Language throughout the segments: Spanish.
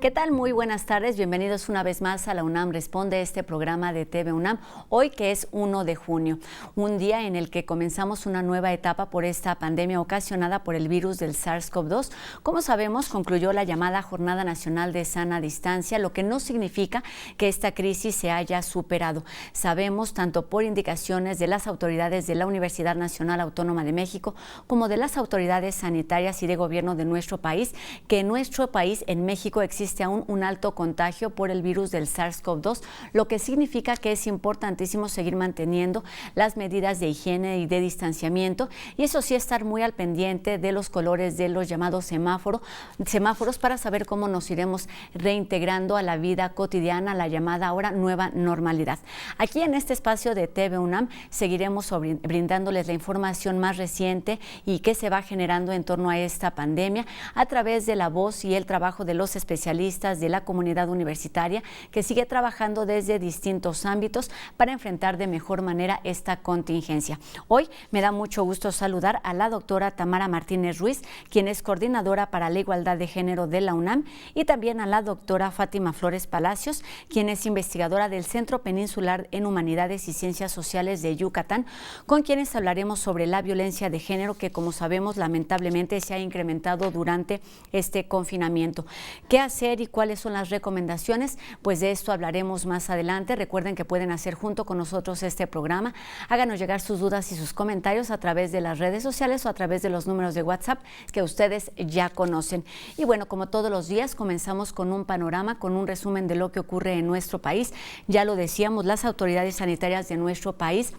¿Qué tal? Muy buenas tardes, bienvenidos una vez más a la UNAM Responde, este programa de TV UNAM, hoy que es 1 de junio, un día en el que comenzamos una nueva etapa por esta pandemia ocasionada por el virus del SARS-CoV-2. Como sabemos, concluyó la llamada Jornada Nacional de Sana Distancia, lo que no significa que esta crisis se haya superado. Sabemos, tanto por indicaciones de las autoridades de la Universidad Nacional Autónoma de México, como de las autoridades sanitarias y de gobierno de nuestro país, que en nuestro país, en México, existe aún un alto contagio por el virus del SARS-CoV-2, lo que significa que es importantísimo seguir manteniendo las medidas de higiene y de distanciamiento, y eso sí, estar muy al pendiente de los colores de los llamados semáforos para saber cómo nos iremos reintegrando a la vida cotidiana, la llamada ahora nueva normalidad. Aquí en este espacio de TV UNAM seguiremos brindándoles la información más reciente y que se va generando en torno a esta pandemia a través de la voz y el trabajo de los especialistas de la comunidad universitaria, que sigue trabajando desde distintos ámbitos para enfrentar de mejor manera esta contingencia. Hoy me da mucho gusto saludar a la doctora Tamara Martínez Ruiz, quien es coordinadora para la igualdad de género de la UNAM, y también a la doctora Fátima Flores Palacios, quien es investigadora del Centro Peninsular en Humanidades y Ciencias Sociales de Yucatán, con quienes hablaremos sobre la violencia de género que, como sabemos, lamentablemente se ha incrementado durante este confinamiento. ¿Qué hacer y cuáles son las recomendaciones? Pues de esto hablaremos más adelante. Recuerden que pueden hacer junto con nosotros este programa. Háganos llegar sus dudas y sus comentarios a través de las redes sociales o a través de los números de WhatsApp que ustedes ya conocen. Y bueno, como todos los días, comenzamos con un panorama, con un resumen de lo que ocurre en nuestro país. Ya lo decíamos, las autoridades sanitarias de nuestro país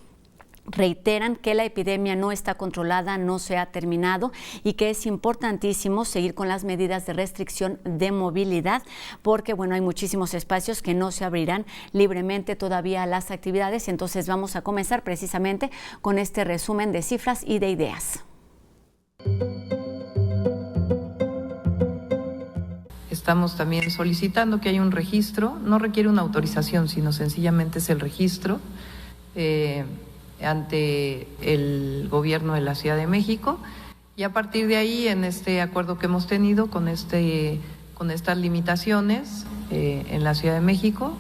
reiteran que la epidemia no está controlada, no se ha terminado y que es importantísimo seguir con las medidas de restricción de movilidad porque, bueno, hay muchísimos espacios que no se abrirán libremente todavía a las actividades. Entonces vamos a comenzar precisamente con este resumen de cifras y de ideas. Estamos también solicitando que haya un registro, no requiere una autorización, sino sencillamente es el registro ante el gobierno de la Ciudad de México, y a partir de ahí, en este acuerdo que hemos tenido con estas limitaciones en la Ciudad de México,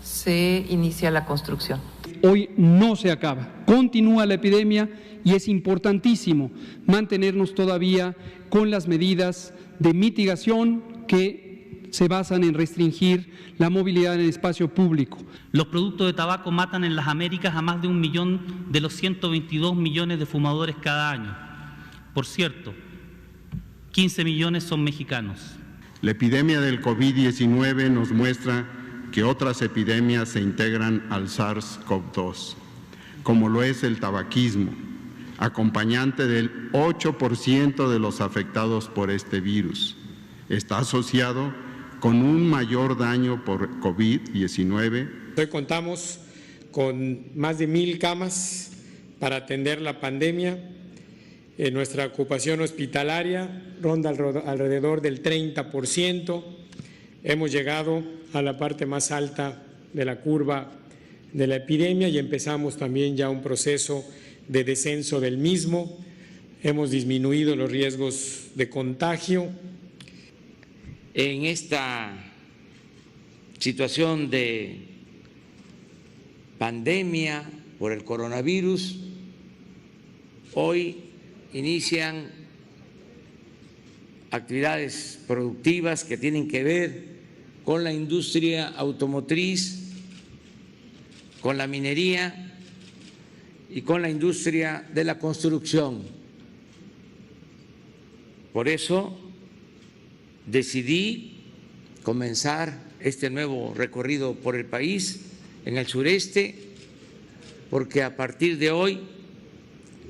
se inicia la construcción. Hoy no se acaba, continúa la epidemia y es importantísimo mantenernos todavía con las medidas de mitigación que se basan en restringir la movilidad en el espacio público. Los productos de tabaco matan en las Américas a más de 1 millón de los 122 millones de fumadores cada año. Por cierto, 15 millones son mexicanos. La epidemia del COVID-19 nos muestra que otras epidemias se integran al SARS-CoV-2, como lo es el tabaquismo, acompañante del 8% de los afectados por este virus. Está asociado con un mayor daño por COVID-19. Hoy contamos con más de 1,000 camas para atender la pandemia. Nuestra ocupación hospitalaria ronda alrededor del 30%. Hemos llegado a la parte más alta de la curva de la epidemia y empezamos también ya un proceso de descenso del mismo. Hemos disminuido los riesgos de contagio. En esta situación de pandemia por el coronavirus, hoy inician actividades productivas que tienen que ver con la industria automotriz, con la minería y con la industria de la construcción. Por eso decidí comenzar este nuevo recorrido por el país, en el sureste, porque a partir de hoy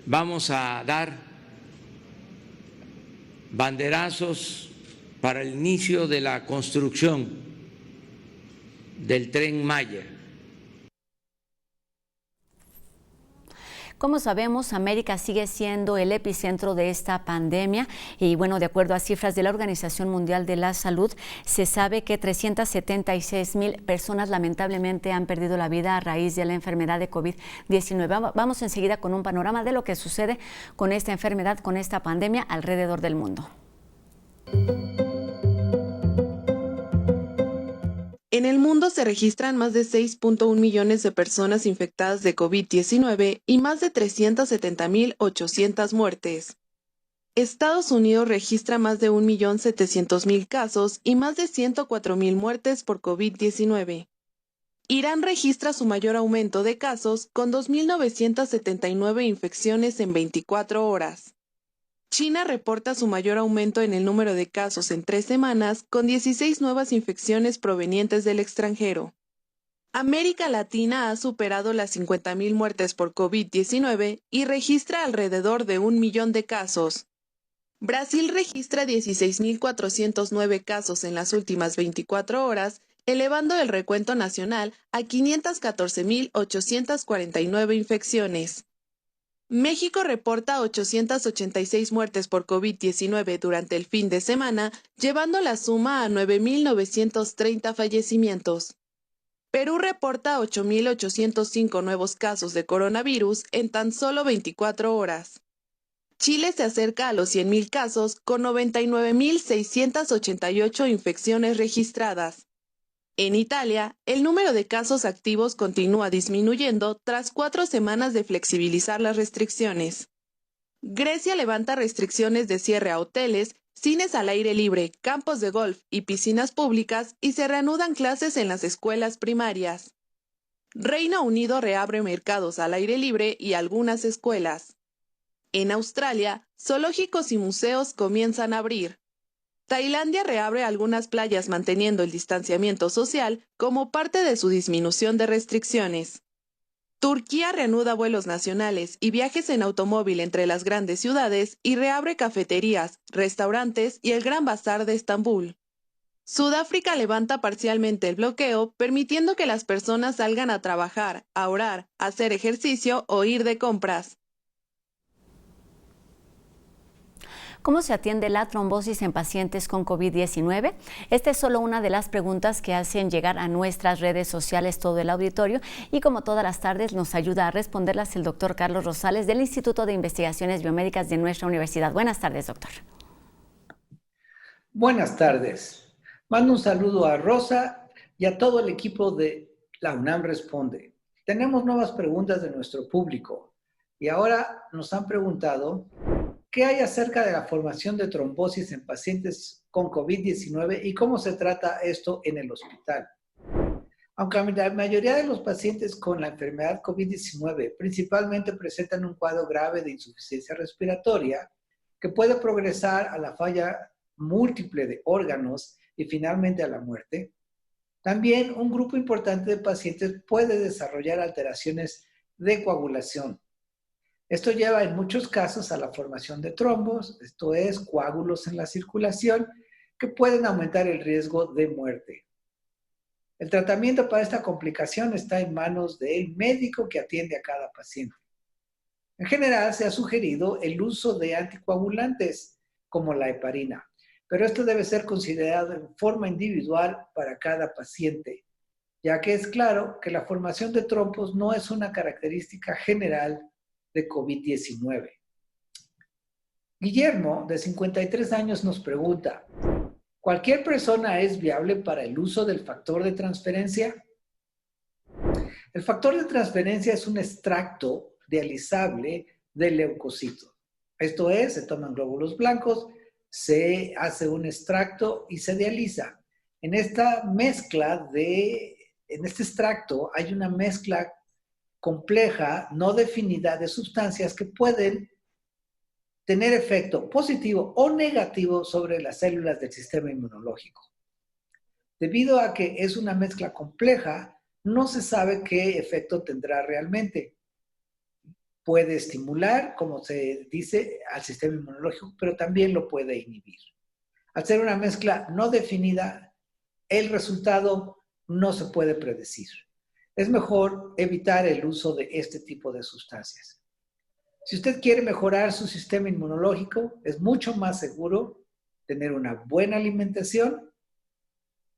vamos a dar banderazos para el inicio de la construcción del Tren Maya. Como sabemos, América sigue siendo el epicentro de esta pandemia y, bueno, de acuerdo a cifras de la Organización Mundial de la Salud, se sabe que 376,000 personas lamentablemente han perdido la vida a raíz de la enfermedad de COVID-19. Vamos enseguida con un panorama de lo que sucede con esta enfermedad, con esta pandemia alrededor del mundo. En el mundo se registran más de 6.1 millones de personas infectadas de COVID-19 y más de 370.800 muertes. Estados Unidos registra más de 1.700.000 casos y más de 104.000 muertes por COVID-19. Irán registra su mayor aumento de casos con 2.979 infecciones en 24 horas. China reporta su mayor aumento en el número de casos en 3 semanas, con 16 nuevas infecciones provenientes del extranjero. América Latina ha superado las 50.000 muertes por COVID-19 y registra alrededor de 1 millón de casos. Brasil registra 16.409 casos en las últimas 24 horas, elevando el recuento nacional a 514.849 infecciones. México reporta 886 muertes por COVID-19 durante el fin de semana, llevando la suma a 9.930 fallecimientos. Perú reporta 8.805 nuevos casos de coronavirus en tan solo 24 horas. Chile se acerca a los 100.000 casos con 99.688 infecciones registradas. En Italia, el número de casos activos continúa disminuyendo tras 4 semanas de flexibilizar las restricciones. Grecia levanta restricciones de cierre a hoteles, cines al aire libre, campos de golf y piscinas públicas y se reanudan clases en las escuelas primarias. Reino Unido reabre mercados al aire libre y algunas escuelas. En Australia, zoológicos y museos comienzan a abrir. Tailandia reabre algunas playas manteniendo el distanciamiento social como parte de su disminución de restricciones. Turquía reanuda vuelos nacionales y viajes en automóvil entre las grandes ciudades y reabre cafeterías, restaurantes y el Gran Bazar de Estambul. Sudáfrica levanta parcialmente el bloqueo, permitiendo que las personas salgan a trabajar, a orar, a hacer ejercicio o ir de compras. ¿Cómo se atiende la trombosis en pacientes con COVID-19? Esta es solo una de las preguntas que hacen llegar a nuestras redes sociales todo el auditorio y como todas las tardes nos ayuda a responderlas el doctor Carlos Rosales del Instituto de Investigaciones Biomédicas de nuestra universidad. Buenas tardes, doctor. Buenas tardes. Mando un saludo a Rosa y a todo el equipo de la UNAM Responde. Tenemos nuevas preguntas de nuestro público y ahora nos han preguntado ¿qué hay acerca de la formación de trombosis en pacientes con COVID-19 y cómo se trata esto en el hospital? Aunque la mayoría de los pacientes con la enfermedad COVID-19 principalmente presentan un cuadro grave de insuficiencia respiratoria que puede progresar a la falla múltiple de órganos y finalmente a la muerte, también un grupo importante de pacientes puede desarrollar alteraciones de coagulación. Esto lleva en muchos casos a la formación de trombos, esto es, coágulos en la circulación, que pueden aumentar el riesgo de muerte. El tratamiento para esta complicación está en manos del médico que atiende a cada paciente. En general, se ha sugerido el uso de anticoagulantes, como la heparina, pero esto debe ser considerado en forma individual para cada paciente, ya que es claro que la formación de trombos no es una característica general de COVID-19. Guillermo, de 53 años, nos pregunta, ¿cualquier persona es viable para el uso del factor de transferencia? El factor de transferencia es un extracto dializable del leucocito. Esto es, se toman glóbulos blancos, se hace un extracto y se dializa. En esta mezcla en este extracto hay una mezcla compleja, no definida, de sustancias que pueden tener efecto positivo o negativo sobre las células del sistema inmunológico. Debido a que es una mezcla compleja, no se sabe qué efecto tendrá realmente. Puede estimular, como se dice, al sistema inmunológico, pero también lo puede inhibir. Al ser una mezcla no definida, el resultado no se puede predecir. Es mejor evitar el uso de este tipo de sustancias. Si usted quiere mejorar su sistema inmunológico, es mucho más seguro tener una buena alimentación,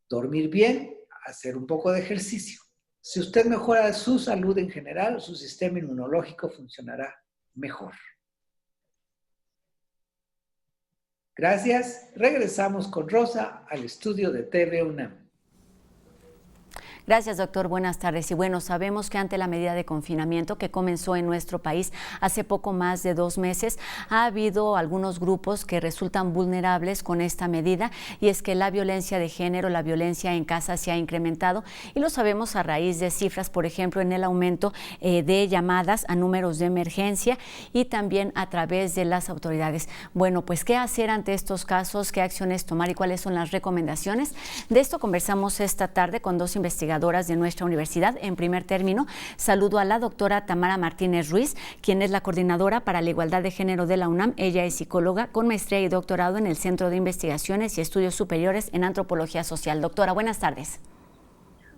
dormir bien, hacer un poco de ejercicio. Si usted mejora su salud en general, su sistema inmunológico funcionará mejor. Gracias. Regresamos con Rosa al estudio de TV UNAM. Gracias, doctor. Buenas tardes. Y bueno, sabemos que ante la medida de confinamiento que comenzó en nuestro país hace poco más de 2 meses, ha habido algunos grupos que resultan vulnerables con esta medida, y es que la violencia de género, la violencia en casa se ha incrementado, y lo sabemos a raíz de cifras, por ejemplo, en el aumento de llamadas a números de emergencia y también a través de las autoridades. Bueno, pues, ¿qué hacer ante estos casos? ¿Qué acciones tomar y cuáles son las recomendaciones? De esto conversamos esta tarde con 2 investigadoras de nuestra universidad. En primer término, saludo a la doctora Tamara Martínez Ruiz, quien es la coordinadora para la igualdad de género de la UNAM. Ella es psicóloga con maestría y doctorado en el Centro de Investigaciones y Estudios Superiores en Antropología Social. Doctora, buenas tardes.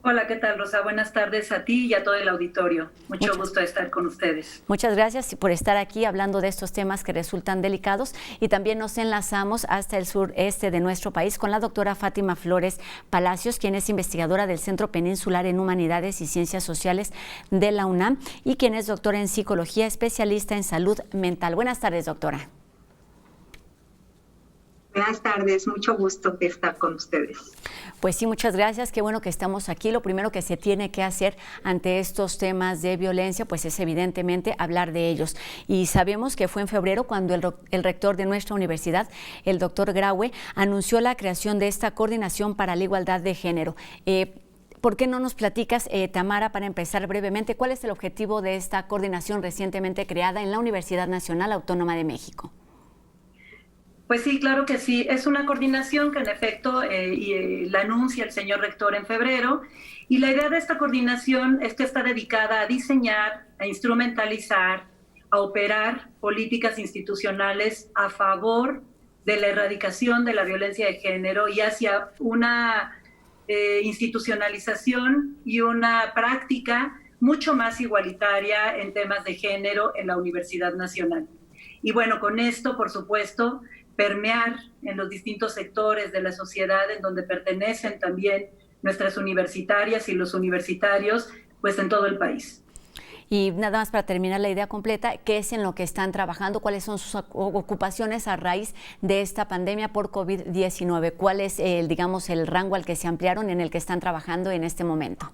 Hola, ¿qué tal, Rosa? Buenas tardes a ti y a todo el auditorio. Mucho gusto de estar con ustedes. Muchas gracias por estar aquí hablando de estos temas que resultan delicados, y también nos enlazamos hasta el sureste de nuestro país con la doctora Fátima Flores Palacios, quien es investigadora del Centro Peninsular en Humanidades y Ciencias Sociales de la UNAM y quien es doctora en Psicología, especialista en salud mental. Buenas tardes, doctora. Buenas tardes, mucho gusto de estar con ustedes. Pues sí, muchas gracias, qué bueno que estamos aquí. Lo primero que se tiene que hacer ante estos temas de violencia, pues es evidentemente hablar de ellos. Y sabemos que fue en febrero cuando el rector de nuestra universidad, el doctor Graue, anunció la creación de esta Coordinación para la Igualdad de Género. ¿Por qué no nos platicas, Tamara, para empezar brevemente, cuál es el objetivo de esta coordinación recientemente creada en la Universidad Nacional Autónoma de México? Pues sí, claro que sí. Es una coordinación que en efecto la anuncia el señor rector en febrero, y la idea de esta coordinación es que está dedicada a diseñar, a instrumentalizar, a operar políticas institucionales a favor de la erradicación de la violencia de género y hacia una institucionalización y una práctica mucho más igualitaria en temas de género en la Universidad Nacional. Y bueno, con esto, por supuesto, permear en los distintos sectores de la sociedad en donde pertenecen también nuestras universitarias y los universitarios, pues en todo el país. Y nada más para terminar la idea completa, ¿qué es en lo que están trabajando? ¿Cuáles son sus ocupaciones a raíz de esta pandemia por COVID-19? ¿Cuál es, digamos, el rango al que se ampliaron en el que están trabajando en este momento?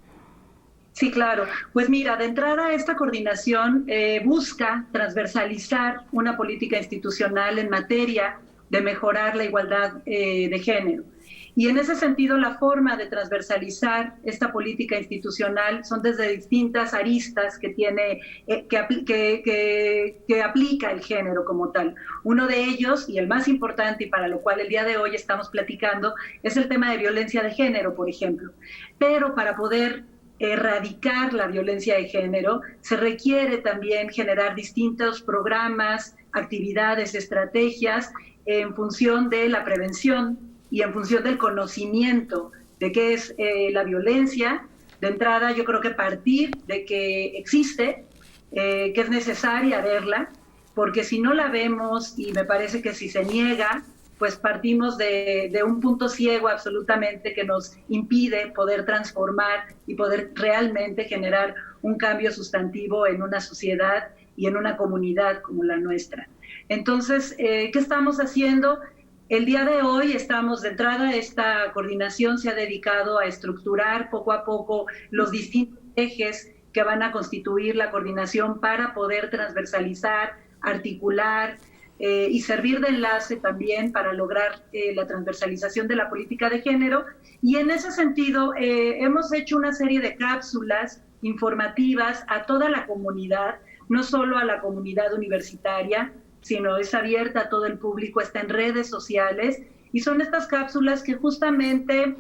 Sí, claro. Pues mira, de entrada esta coordinación busca transversalizar una política institucional en materia de mejorar la igualdad de género. Y en ese sentido, la forma de transversalizar esta política institucional son desde distintas aristas que tiene, que aplica el género como tal. Uno de ellos, y el más importante, y para lo cual el día de hoy estamos platicando, es el tema de violencia de género, por ejemplo. Pero para poder erradicar la violencia de género, se requiere también generar distintos programas, actividades, estrategias en función de la prevención y en función del conocimiento de qué es la violencia. De entrada, yo creo que partir de que existe, que es necesaria verla, porque si no la vemos, y me parece que si se niega, pues partimos de un punto ciego absolutamente que nos impide poder transformar y poder realmente generar un cambio sustantivo en una sociedad y en una comunidad como la nuestra. Entonces, ¿qué estamos haciendo? El día de hoy estamos, de entrada, esta coordinación se ha dedicado a estructurar poco a poco los distintos ejes que van a constituir la coordinación para poder transversalizar, articular, y servir de enlace también para lograr la transversalización de la política de género. Y en ese sentido hemos hecho una serie de cápsulas informativas a toda la comunidad, no solo a la comunidad universitaria, sino es abierta a todo el público, está en redes sociales, y son estas cápsulas que justamente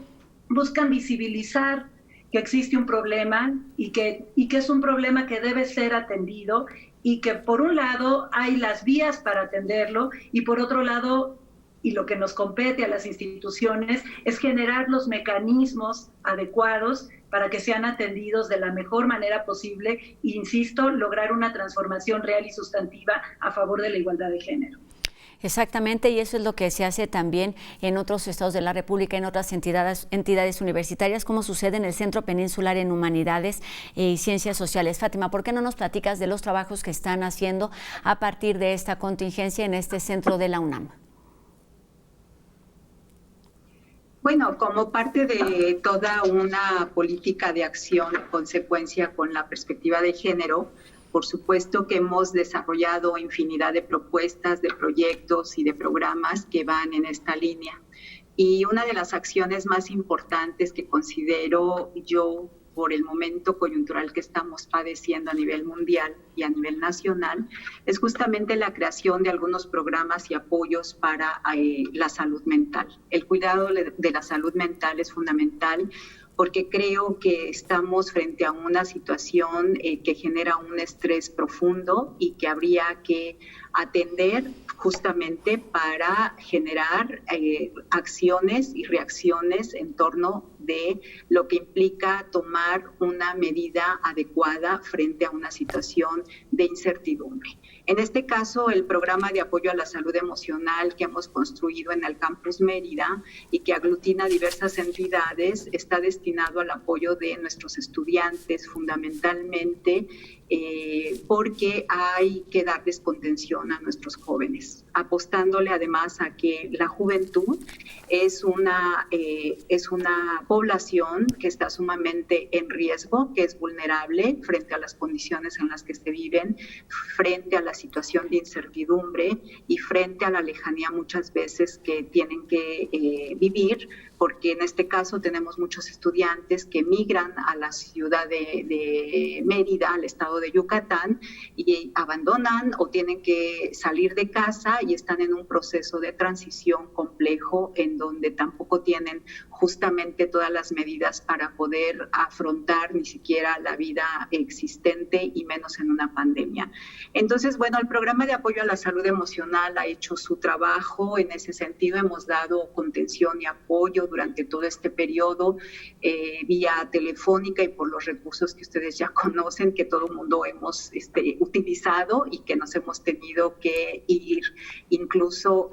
buscan visibilizar que existe un problema y que es un problema que debe ser atendido, y que por un lado hay las vías para atenderlo, y por otro lado, y lo que nos compete a las instituciones, es generar los mecanismos adecuados para que sean atendidos de la mejor manera posible e, insisto, lograr una transformación real y sustantiva a favor de la igualdad de género. Exactamente, y eso es lo que se hace también en otros estados de la República, en otras entidades universitarias, como sucede en el Centro Peninsular en Humanidades y Ciencias Sociales. Fátima, ¿por qué no nos platicas de los trabajos que están haciendo a partir de esta contingencia en este centro de la UNAM? Bueno, como parte de toda una política de acción en consecuencia con la perspectiva de género, por supuesto que hemos desarrollado infinidad de propuestas, de proyectos y de programas que van en esta línea. Y una de las acciones más importantes que considero yo por el momento coyuntural que estamos padeciendo a nivel mundial y a nivel nacional, es justamente la creación de algunos programas y apoyos para la salud mental. El cuidado de la salud mental es fundamental porque creo que estamos frente a una situación que genera un estrés profundo y que habría que atender justamente para generar acciones y reacciones en torno de lo que implica tomar una medida adecuada frente a una situación de incertidumbre. En este caso, el programa de apoyo a la salud emocional que hemos construido en el Campus Mérida y que aglutina diversas entidades está destinado al apoyo de nuestros estudiantes fundamentalmente porque hay que darles contención a nuestros jóvenes, apostándole además a que la juventud es una población que está sumamente en riesgo, que es vulnerable frente a las condiciones en las que se viven, frente a la situación de incertidumbre y frente a la lejanía muchas veces que tienen que vivir, porque en este caso tenemos muchos estudiantes que migran a la ciudad de Mérida, al estado de Yucatán, y abandonan o tienen que salir de casa y están en un proceso de transición complejo en donde tampoco tienen justamente todas las medidas para poder afrontar ni siquiera la vida existente y menos en una pandemia. Entonces, bueno, el programa de apoyo a la salud emocional ha hecho su trabajo. En ese sentido, hemos dado contención y apoyo durante todo este periodo vía telefónica y por los recursos que ustedes ya conocen, que todo el mundo hemos utilizado y que nos hemos tenido que ir incluso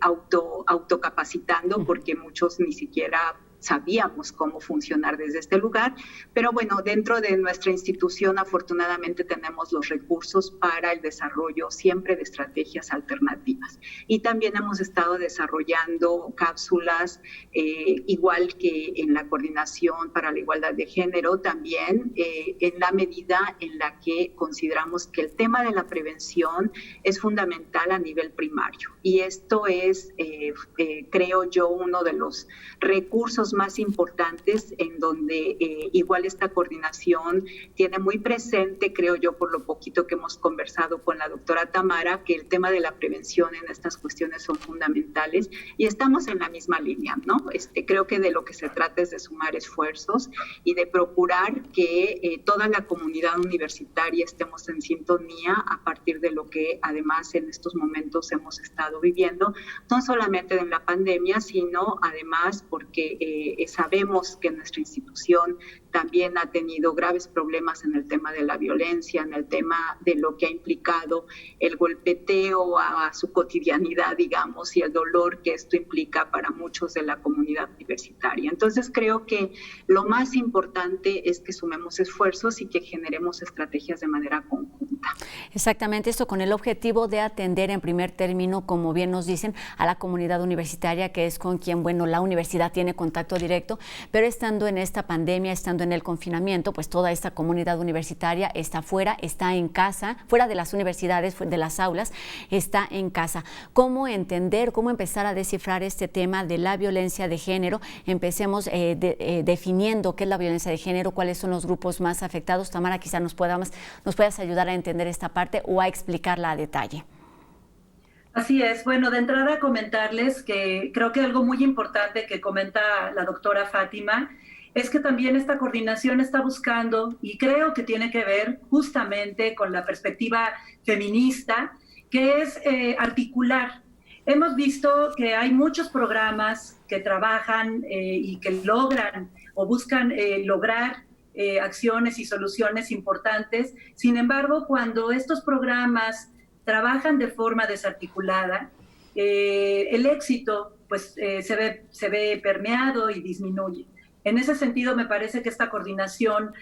autocapacitando porque muchos ni siquiera sabíamos cómo funcionar desde este lugar, pero bueno, dentro de nuestra institución afortunadamente tenemos los recursos para el desarrollo siempre de estrategias alternativas. Y también hemos estado desarrollando cápsulas, igual que en la Coordinación para la Igualdad de Género, también en la medida en la que consideramos que el tema de la prevención es fundamental a nivel primario. Y esto es, creo yo, uno de los recursos más importantes en donde igual esta coordinación tiene muy presente, creo yo, por lo poquito que hemos conversado con la doctora Tamara, que el tema de la prevención en estas cuestiones son fundamentales y estamos en la misma línea, ¿no? Creo que de lo que se trata es de sumar esfuerzos y de procurar que toda la comunidad universitaria estemos en sintonía a partir de lo que además en estos momentos hemos estado viviendo, no solamente en la pandemia, sino además porque sabemos que nuestra institución también ha tenido graves problemas en el tema de la violencia, en el tema de lo que ha implicado el golpeteo a su cotidianidad, digamos, y el dolor que esto implica para muchos de la comunidad universitaria. Entonces creo que lo más importante es que sumemos esfuerzos y que generemos estrategias de manera conjunta. Exactamente, esto con el objetivo de atender en primer término, como bien nos dicen, a la comunidad universitaria, que es con quien, bueno, la universidad tiene contacto directo, pero estando en esta pandemia, estando en el confinamiento, pues toda esta comunidad universitaria está fuera, está en casa, fuera de las universidades, de las aulas, está en casa. ¿Cómo entender, cómo empezar a descifrar este tema de la violencia de género? Empecemos definiendo qué es la violencia de género, cuáles son los grupos más afectados. Tamara, quizá nos puedas ayudar a entender esta parte o a explicarla a detalle. Así es. Bueno, de entrada comentarles que creo que algo muy importante que comenta la doctora Fátima es que también esta coordinación está buscando, y creo que tiene que ver justamente con la perspectiva feminista, que es articular. Hemos visto que hay muchos programas que trabajan y que logran o buscan lograr acciones y soluciones importantes. Sin embargo, cuando estos programas trabajan de forma desarticulada, el éxito pues, se ve permeado y disminuye. En ese sentido, me parece que esta coordinación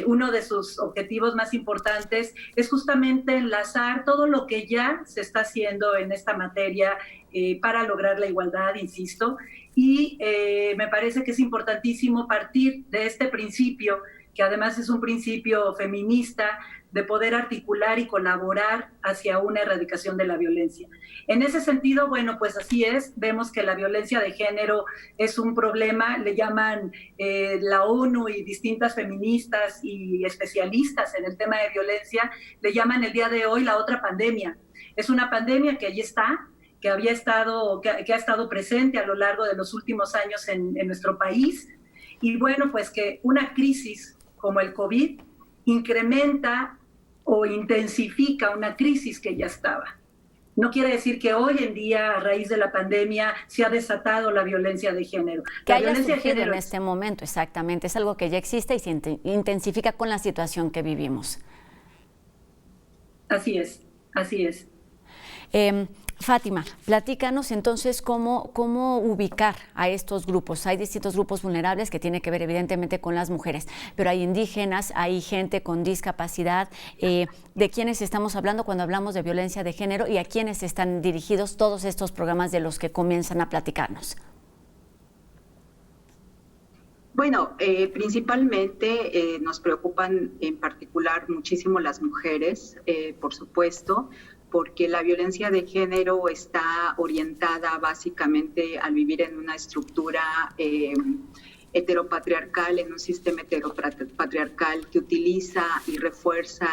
uno de sus objetivos más importantes es justamente enlazar todo lo que ya se está haciendo en esta materia para lograr la igualdad, insisto, y me parece que es importantísimo partir de este principio, que además es un principio feminista, de poder articular y colaborar hacia una erradicación de la violencia. En ese sentido, bueno, pues así es, vemos que la violencia de género es un problema, le llaman la ONU y distintas feministas y especialistas en el tema de violencia, le llaman el día de hoy la otra pandemia. Es una pandemia que allí está, que ha estado presente a lo largo de los últimos años en nuestro país, y bueno, pues que una crisis como el COVID incrementa o intensifica una crisis que ya estaba. No quiere decir que hoy en día, a raíz de la pandemia, se ha desatado la violencia de género. Que haya surgido en este momento, exactamente. Es algo que ya existe y se intensifica con la situación que vivimos. Así es, así es. Fátima, platícanos entonces cómo ubicar a estos grupos. Hay distintos grupos vulnerables que tienen que ver evidentemente con las mujeres, pero hay indígenas, hay gente con discapacidad. ¿De quiénes estamos hablando cuando hablamos de violencia de género y a quiénes están dirigidos todos estos programas de los que comienzan a platicarnos? Bueno, principalmente nos preocupan en particular muchísimo las mujeres, por supuesto, porque la violencia de género está orientada básicamente al vivir en una estructura heteropatriarcal, en un sistema heteropatriarcal que utiliza y refuerza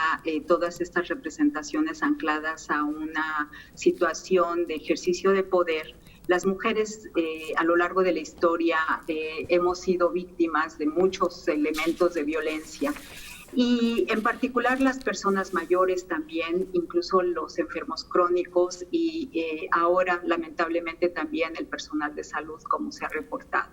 todas estas representaciones ancladas a una situación de ejercicio de poder. Las mujeres a lo largo de la historia hemos sido víctimas de muchos elementos de violencia. Y en particular las personas mayores también, incluso los enfermos crónicos y ahora lamentablemente también el personal de salud, como se ha reportado.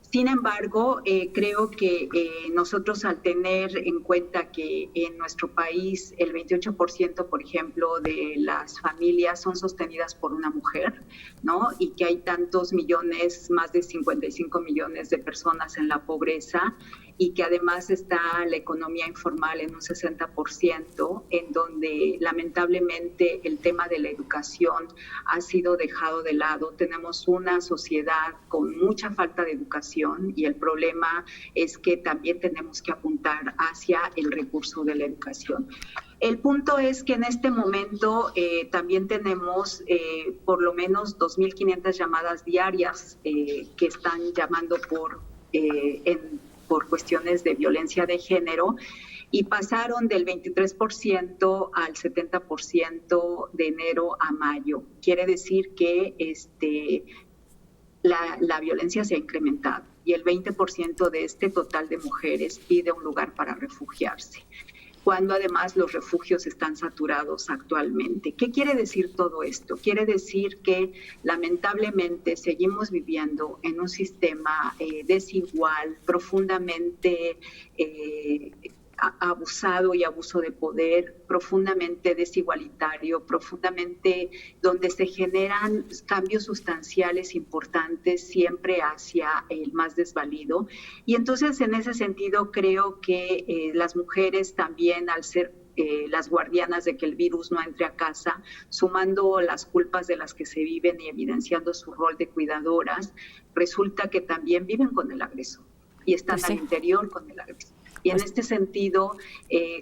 Sin embargo, creo que nosotros al tener en cuenta que en nuestro país el 28%, por ejemplo, de las familias son sostenidas por una mujer, ¿no? Y que hay tantos millones, más de 55 millones de personas en la pobreza, y que además está la economía informal en un 60%, en donde lamentablemente el tema de la educación ha sido dejado de lado. Tenemos una sociedad con mucha falta de educación y el problema es que también tenemos que apuntar hacia el recurso de la educación. El punto es que en este momento también tenemos por lo menos 2.500 llamadas diarias que están llamando por cuestiones de violencia de género y pasaron del 23% al 70% de enero a mayo. Quiere decir que la violencia se ha incrementado y el 20% de este total de mujeres pide un lugar para refugiarse, cuando además los refugios están saturados actualmente. ¿Qué quiere decir todo esto? Quiere decir que lamentablemente seguimos viviendo en un sistema desigual, profundamente abusado y abuso de poder, profundamente desigualitario, profundamente donde se generan cambios sustanciales importantes siempre hacia el más desvalido. Y entonces en ese sentido creo que las mujeres también, al ser las guardianas de que el virus no entre a casa, sumando las culpas de las que se viven y evidenciando su rol de cuidadoras, resulta que también viven con el agresor y están al interior con el agresor. Y en este sentido,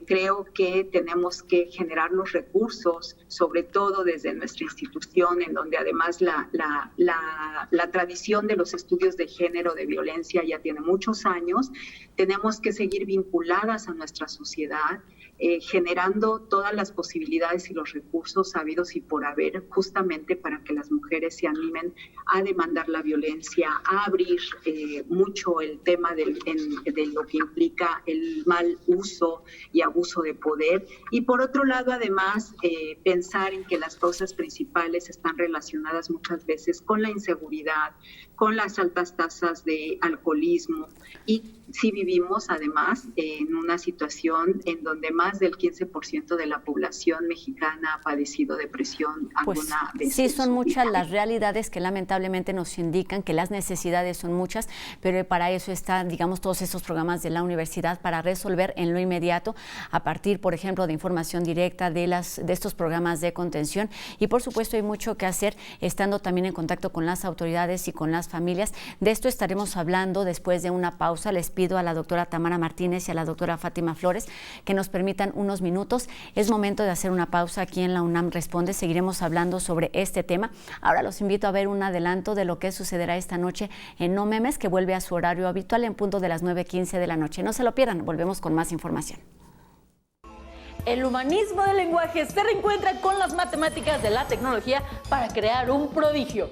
creo que tenemos que generar los recursos, sobre todo desde nuestra institución, en donde además la tradición de los estudios de género, de violencia, ya tiene muchos años. Tenemos que seguir vinculadas a nuestra sociedad, generando todas las posibilidades y los recursos sabidos y por haber, justamente para que las mujeres se animen a demandar la violencia, a abrir mucho el tema de lo que implica el mal uso y abuso de poder. Y por otro lado, además, pensar en que las causas principales están relacionadas muchas veces con la inseguridad, con las altas tasas de alcoholismo, y si vivimos además en una situación en donde más del 15% de la población mexicana ha padecido depresión alguna vez. Sí, son muchas las realidades que lamentablemente nos indican que las necesidades son muchas, pero para eso están, digamos, todos estos programas de la universidad autoridad para resolver en lo inmediato a partir, por ejemplo, de información directa de estos programas de contención. Y por supuesto hay mucho que hacer estando también en contacto con las autoridades y con las familias. De esto estaremos hablando después de una pausa. Les pido a la doctora Tamara Martínez y a la doctora Fátima Flores que nos permitan unos minutos. Es momento de hacer una pausa aquí en la UNAM Responde. Seguiremos hablando sobre este tema. Ahora los invito a ver un adelanto de lo que sucederá esta noche en No Memes, que vuelve a su horario habitual en punto de las 9:15 de la noche. No se lo pierdan, volvemos con más información. El humanismo del lenguaje se reencuentra con las matemáticas de la tecnología para crear un prodigio.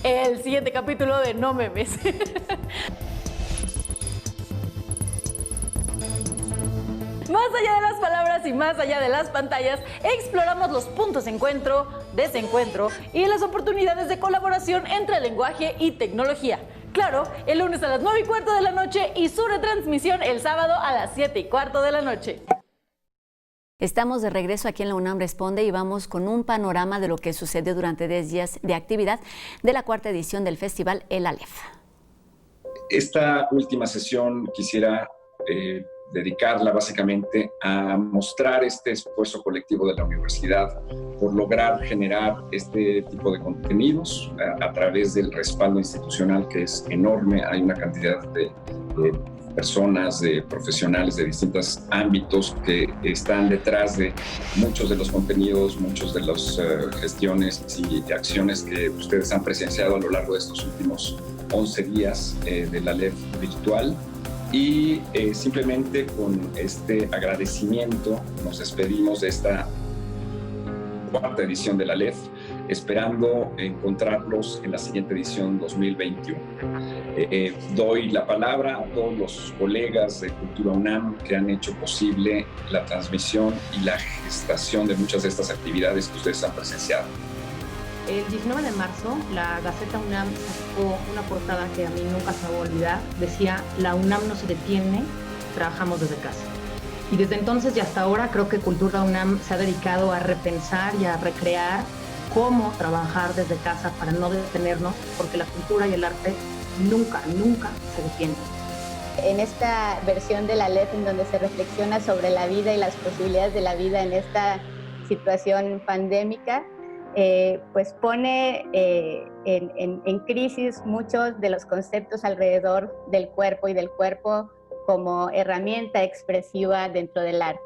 El siguiente capítulo de No Memes. Más allá de las palabras y más allá de las pantallas, exploramos los puntos de encuentro, desencuentro y las oportunidades de colaboración entre lenguaje y tecnología. Claro, el lunes a las 9:15 de la noche y su retransmisión el sábado a las 7:15 de la noche. Estamos de regreso aquí en la UNAM Responde y vamos con un panorama de lo que sucedió durante 10 días de actividad de la 4ª edición del festival El Aleph. Esta última sesión quisiera dedicarla básicamente a mostrar este esfuerzo colectivo de la universidad por lograr generar este tipo de contenidos a través del respaldo institucional, que es enorme. Hay una cantidad de personas, de profesionales de distintos ámbitos que están detrás de muchos de los contenidos, muchos de las gestiones y acciones que ustedes han presenciado a lo largo de estos últimos 11 días de la Aleph virtual. Y simplemente con este agradecimiento nos despedimos de esta 4ª edición de la Aleph, esperando encontrarlos en la siguiente edición 2021. Doy la palabra a todos los colegas de Cultura UNAM que han hecho posible la transmisión y la gestación de muchas de estas actividades que ustedes han presenciado. El 19 de marzo, la Gaceta UNAM sacó una portada que a mí nunca se me va a olvidar. Decía: la UNAM no se detiene, trabajamos desde casa. Y desde entonces y hasta ahora creo que Cultura UNAM se ha dedicado a repensar y a recrear cómo trabajar desde casa para no detenernos, porque la cultura y el arte nunca se detienen. En esta versión de la Aleph, en donde se reflexiona sobre la vida y las posibilidades de la vida en esta situación pandémica, pues pone en crisis muchos de los conceptos alrededor del cuerpo y del cuerpo como herramienta expresiva dentro del arte.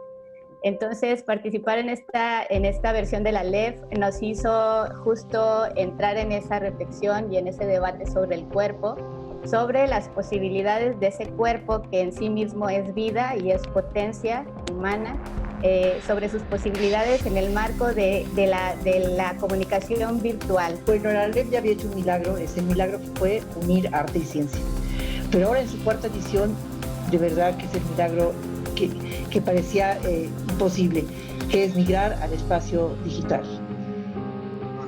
Entonces, participar en esta versión de la Aleph nos hizo justo entrar en esa reflexión y en ese debate sobre el cuerpo, sobre las posibilidades de ese cuerpo que en sí mismo es vida y es potencia humana, sobre sus posibilidades en el marco de la comunicación virtual. Bueno, la Aleph ya había hecho un milagro, ese milagro que fue unir arte y ciencia. Pero ahora en su 4ª edición, de verdad que es el milagro que parecía imposible, que es migrar al espacio digital.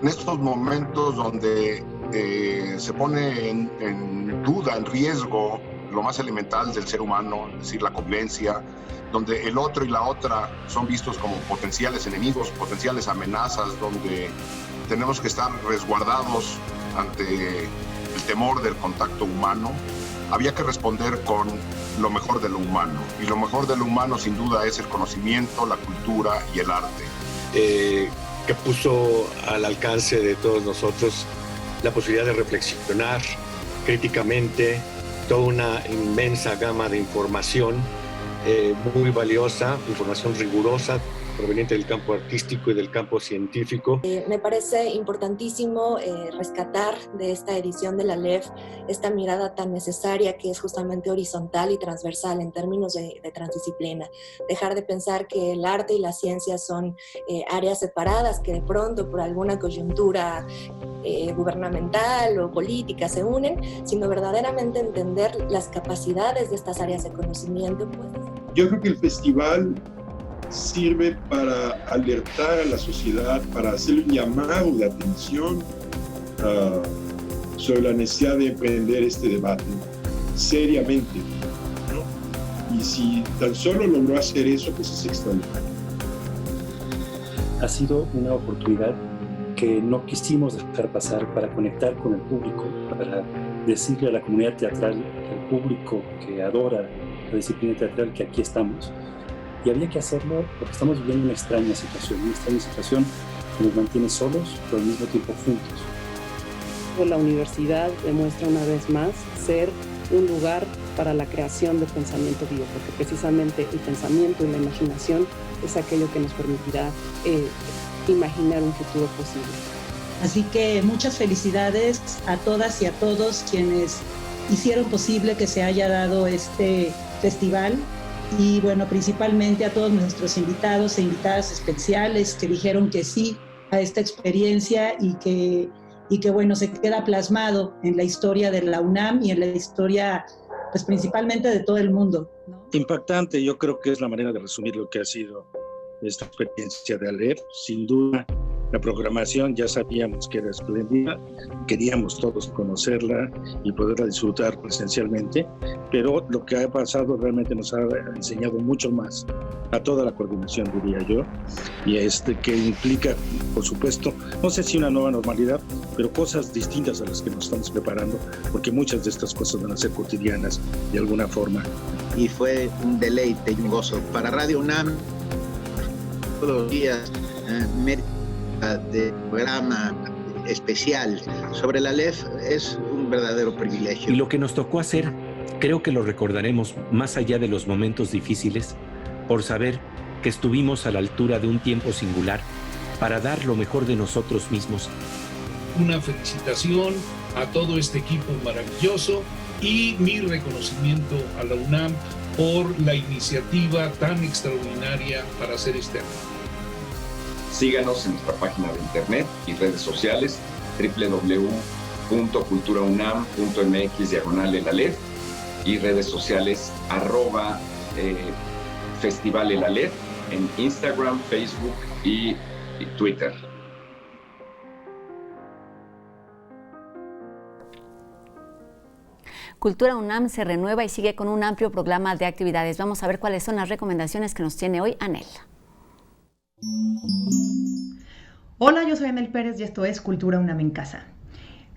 En estos momentos donde se pone en duda, en riesgo, lo más elemental del ser humano, es decir, la convivencia, donde el otro y la otra son vistos como potenciales enemigos, potenciales amenazas, donde tenemos que estar resguardados ante el temor del contacto humano, había que responder con lo mejor de lo humano. Y lo mejor de lo humano, sin duda, es el conocimiento, la cultura y el arte. Que puso al alcance de todos nosotros la posibilidad de reflexionar críticamente toda una inmensa gama de información muy valiosa, información rigurosa, proveniente del campo artístico y del campo científico. Me parece importantísimo rescatar de esta edición de la Aleph esta mirada tan necesaria que es justamente horizontal y transversal en términos de transdisciplina. Dejar de pensar que el arte y la ciencia son áreas separadas que de pronto por alguna coyuntura gubernamental o política se unen, sino verdaderamente entender las capacidades de estas áreas de conocimiento. Yo creo que el festival sirve para alertar a la sociedad, para hacer un llamado de atención sobre la necesidad de emprender este debate seriamente, ¿no? Y si tan solo logró hacer eso, pues es extraordinario. Ha sido una oportunidad que no quisimos dejar pasar para conectar con el público, para decirle a la comunidad teatral, al público que adora la disciplina teatral, que aquí estamos. Y había que hacerlo porque estamos viviendo una extraña situación que nos mantiene solos, pero al mismo tiempo juntos. La universidad demuestra una vez más ser un lugar para la creación de pensamiento vivo, porque precisamente el pensamiento y la imaginación es aquello que nos permitirá imaginar un futuro posible. Así que muchas felicidades a todas y a todos quienes hicieron posible que se haya dado este festival y bueno, principalmente a todos nuestros invitados e invitadas especiales que dijeron que sí a esta experiencia y que bueno, se queda plasmado en la historia de la UNAM y en la historia pues principalmente de todo el mundo, ¿no? Impactante, yo creo que es la manera de resumir lo que ha sido esta experiencia de Aleph. Sin duda, la programación ya sabíamos que era espléndida, queríamos todos conocerla y poderla disfrutar presencialmente, pero lo que ha pasado realmente nos ha enseñado mucho más a toda la coordinación, diría yo, y que implica, por supuesto, no sé si una nueva normalidad, pero cosas distintas a las que nos estamos preparando, porque muchas de estas cosas van a ser cotidianas de alguna forma. Y fue un deleite y un gozo. Para Radio UNAM, todos los días, de programa especial sobre la Aleph es un verdadero privilegio. Y lo que nos tocó hacer, creo que lo recordaremos más allá de los momentos difíciles, por saber que estuvimos a la altura de un tiempo singular para dar lo mejor de nosotros mismos. Una felicitación a todo este equipo maravilloso y mi reconocimiento a la UNAM por la iniciativa tan extraordinaria para hacer este año. Síganos en nuestra página de internet y redes sociales www.culturaunam.mx/elalef y redes sociales @festival-elalef en Instagram, Facebook y Twitter. Cultura UNAM se renueva y sigue con un amplio programa de actividades. Vamos a ver cuáles son las recomendaciones que nos tiene hoy Anel. Hola, yo soy Anel Pérez y esto es Cultura UNAM en Casa.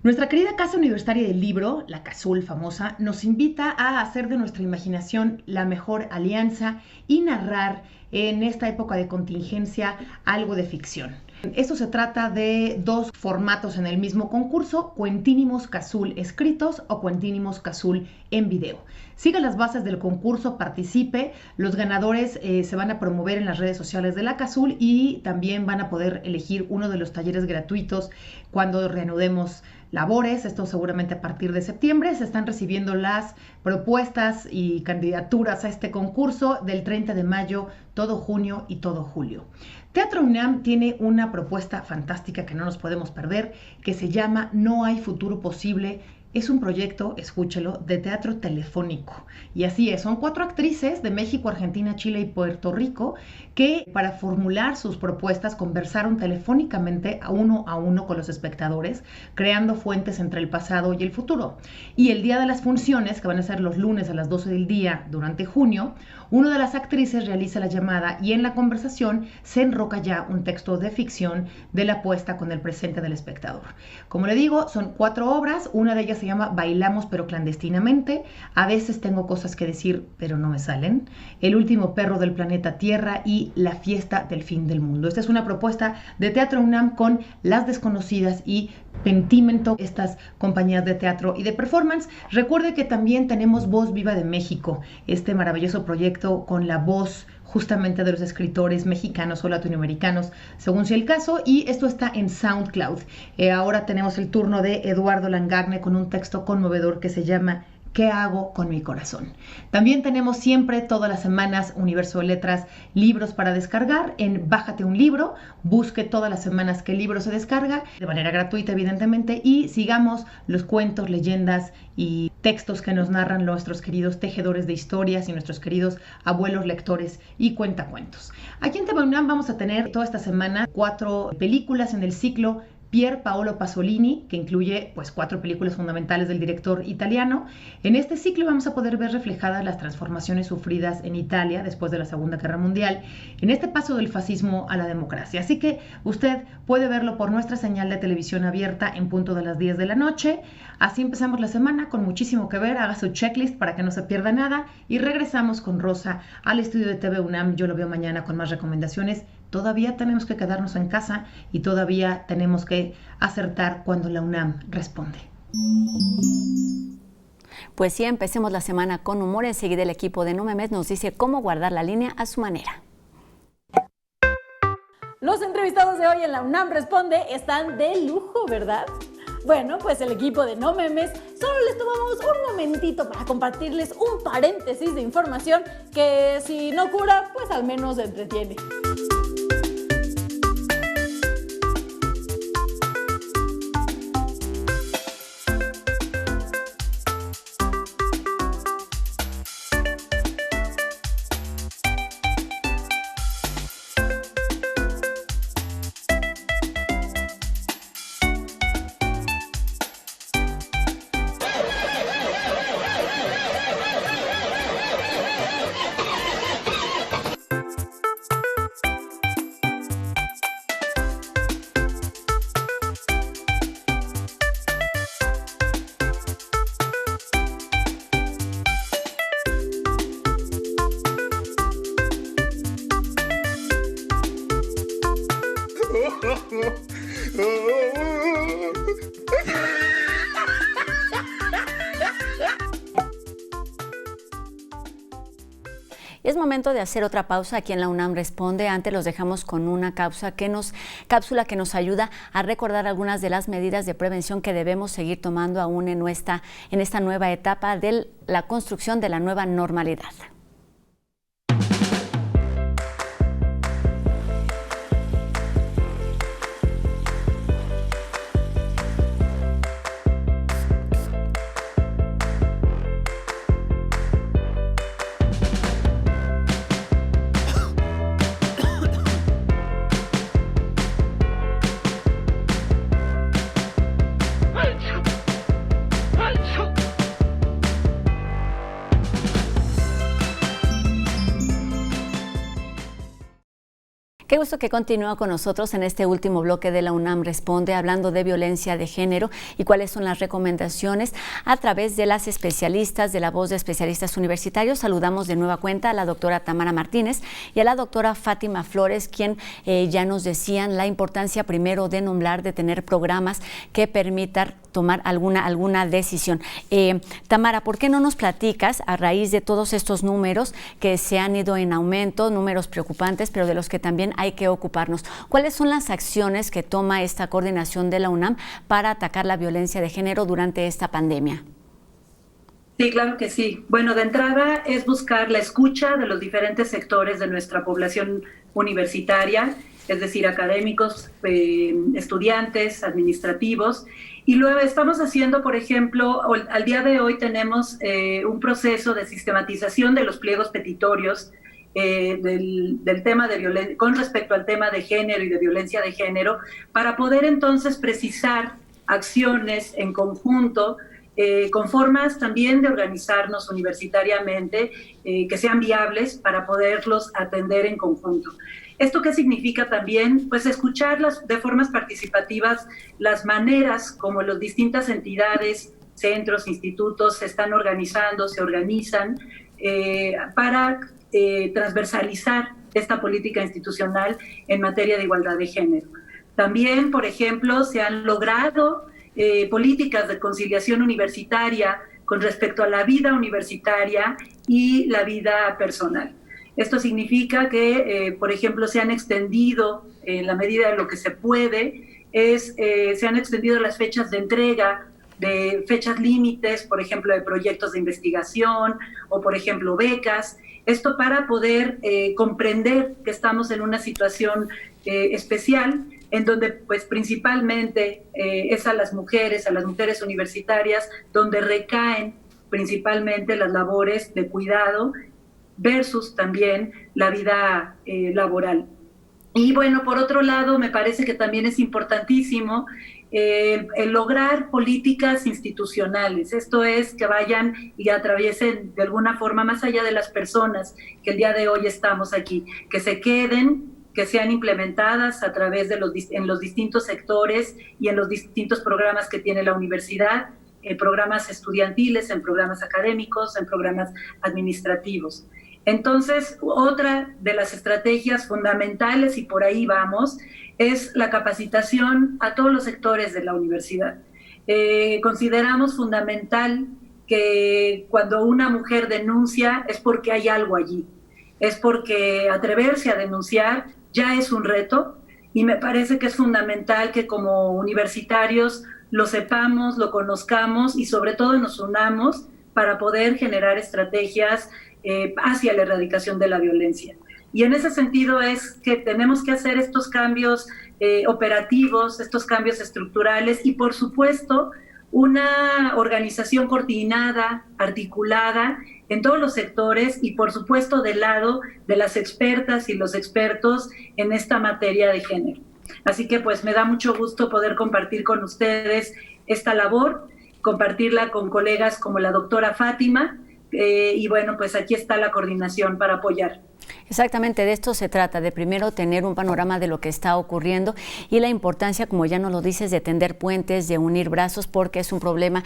Nuestra querida Casa Universitaria del Libro, la CASUL famosa, nos invita a hacer de nuestra imaginación la mejor alianza y narrar en esta época de contingencia algo de ficción. Esto se trata de dos formatos en el mismo concurso: Cuentínimos CASUL escritos o Cuentínimos CASUL en video. Siga las bases del concurso, participe. Los ganadores se van a promover en las redes sociales de la CASUL y también van a poder elegir uno de los talleres gratuitos cuando reanudemos labores. Esto seguramente a partir de septiembre. Se están recibiendo las propuestas y candidaturas a este concurso del 30 de mayo, todo junio y todo julio. Teatro UNAM tiene una propuesta fantástica que no nos podemos perder, que se llama No hay futuro posible. Es un proyecto, escúchelo, de teatro telefónico. Y así es, son 4 actrices de México, Argentina, Chile y Puerto Rico que para formular sus propuestas conversaron telefónicamente a uno con los espectadores, creando fuentes entre el pasado y el futuro. Y el día de las funciones, que van a ser los lunes a las 12 del día durante junio, una de las actrices realiza la llamada y en la conversación se enroca ya un texto de ficción de la puesta con el presente del espectador. Como le digo, son 4 obras, una de ellas se llama Bailamos pero clandestinamente, A veces tengo cosas que decir pero no me salen, El último perro del planeta Tierra y La fiesta del fin del mundo. Esta es una propuesta de Teatro UNAM con Las Desconocidas y Pentímento, estas compañías de teatro y de performance. Recuerde que también tenemos Voz Viva de México, este maravilloso proyecto con la voz justamente de los escritores mexicanos o latinoamericanos, según sea el caso, y esto está en SoundCloud. Ahora tenemos el turno de Eduardo Langagne con un texto conmovedor que se llama ¿Qué hago con mi corazón? También tenemos siempre, todas las semanas, Universo de Letras, libros para descargar en Bájate un Libro. Busque todas las semanas qué libro se descarga, de manera gratuita, evidentemente, y sigamos los cuentos, leyendas y textos que nos narran nuestros queridos tejedores de historias y nuestros queridos abuelos lectores y cuentacuentos. Aquí en TV UNAM vamos a tener toda esta semana 4 películas en el ciclo Pier Paolo Pasolini, que incluye pues 4 películas fundamentales del director italiano. En este ciclo vamos a poder ver reflejadas las transformaciones sufridas en Italia después de la Segunda Guerra Mundial, en este paso del fascismo a la democracia. Así que usted puede verlo por nuestra señal de televisión abierta en punto de las 10 de la noche. Así empezamos la semana con muchísimo que ver. Haga su checklist para que no se pierda nada y regresamos con Rosa al estudio de TV UNAM. Yo lo veo mañana con más recomendaciones. Todavía tenemos que quedarnos en casa y todavía tenemos que acertar cuando la UNAM responde. Pues sí, empecemos la semana con humor. Enseguida el equipo de No Memes nos dice cómo guardar la línea a su manera. Los entrevistados de hoy en la UNAM Responde están de lujo, ¿verdad? Bueno, pues el equipo de No Memes solo les tomamos un momentito para compartirles un paréntesis de información que si no cura, pues al menos entretiene. Es momento de hacer otra pausa aquí en la UNAM Responde. Antes los dejamos con una cápsula que nos ayuda a recordar algunas de las medidas de prevención que debemos seguir tomando aún en esta nueva etapa de la construcción de la nueva normalidad. Qué gusto que continúa con nosotros en este último bloque de la UNAM Responde, hablando de violencia de género y cuáles son las recomendaciones a través de las especialistas, de la voz de especialistas universitarios. Saludamos de nueva cuenta a la doctora Tamara Martínez y a la doctora Fátima Flores, quien ya nos decían la importancia primero de nombrar, de tener programas que permitan tomar alguna decisión. Tamara, ¿por qué no nos platicas, a raíz de todos estos números que se han ido en aumento, números preocupantes, pero de los que también hay que ocuparnos, cuáles son las acciones que toma esta coordinación de la UNAM para atacar la violencia de género durante esta pandemia? Sí, claro que sí. Bueno, de entrada es buscar la escucha de los diferentes sectores de nuestra población universitaria, es decir, académicos, estudiantes, administrativos. Y luego estamos haciendo, por ejemplo, al día de hoy tenemos un proceso de sistematización de los pliegos petitorios del tema de violencia, con respecto al tema de género y de violencia de género, para poder entonces precisar acciones en conjunto, con formas también de organizarnos universitariamente, que sean viables para poderlos atender en conjunto. ¿Esto qué significa también? Pues escuchar de formas participativas las maneras como las distintas entidades, centros, institutos se están organizando, se organizan para transversalizar esta política institucional en materia de igualdad de género. También, por ejemplo, se han logrado políticas de conciliación universitaria con respecto a la vida universitaria y la vida personal. Esto significa que, por ejemplo, se han extendido, en la medida de lo que se puede, se han extendido las fechas de entrega, de fechas límites, por ejemplo, de proyectos de investigación o, por ejemplo, becas. Esto para poder comprender que estamos en una situación especial, en donde pues principalmente es a las mujeres universitarias, donde recaen principalmente las labores de cuidado versus también la vida laboral. Y bueno, por otro lado, me parece que también es importantísimo el lograr políticas institucionales, esto es, que vayan y atraviesen de alguna forma más allá de las personas que el día de hoy estamos aquí, que se queden, que sean implementadas a través de en los distintos sectores y en los distintos programas que tiene la universidad, en programas estudiantiles, en programas académicos, en programas administrativos. Entonces, otra de las estrategias fundamentales, y por ahí vamos, es la capacitación a todos los sectores de la universidad. Consideramos fundamental que cuando una mujer denuncia es porque hay algo allí, es porque atreverse a denunciar ya es un reto, y me parece que es fundamental que como universitarios lo sepamos, lo conozcamos y sobre todo nos unamos para poder generar estrategias hacia la erradicación de la violencia. Y en ese sentido es que tenemos que hacer estos cambios operativos, estos cambios estructurales y, por supuesto, una organización coordinada, articulada en todos los sectores y, por supuesto, del lado de las expertas y los expertos en esta materia de género. Así que, pues, me da mucho gusto poder compartir con ustedes esta labor, compartirla con colegas como la doctora Fátima, y bueno, pues aquí está la coordinación para apoyar. Exactamente, de esto se trata, de primero tener un panorama de lo que está ocurriendo y la importancia, como ya nos lo dices, de tender puentes, de unir brazos, porque es un problema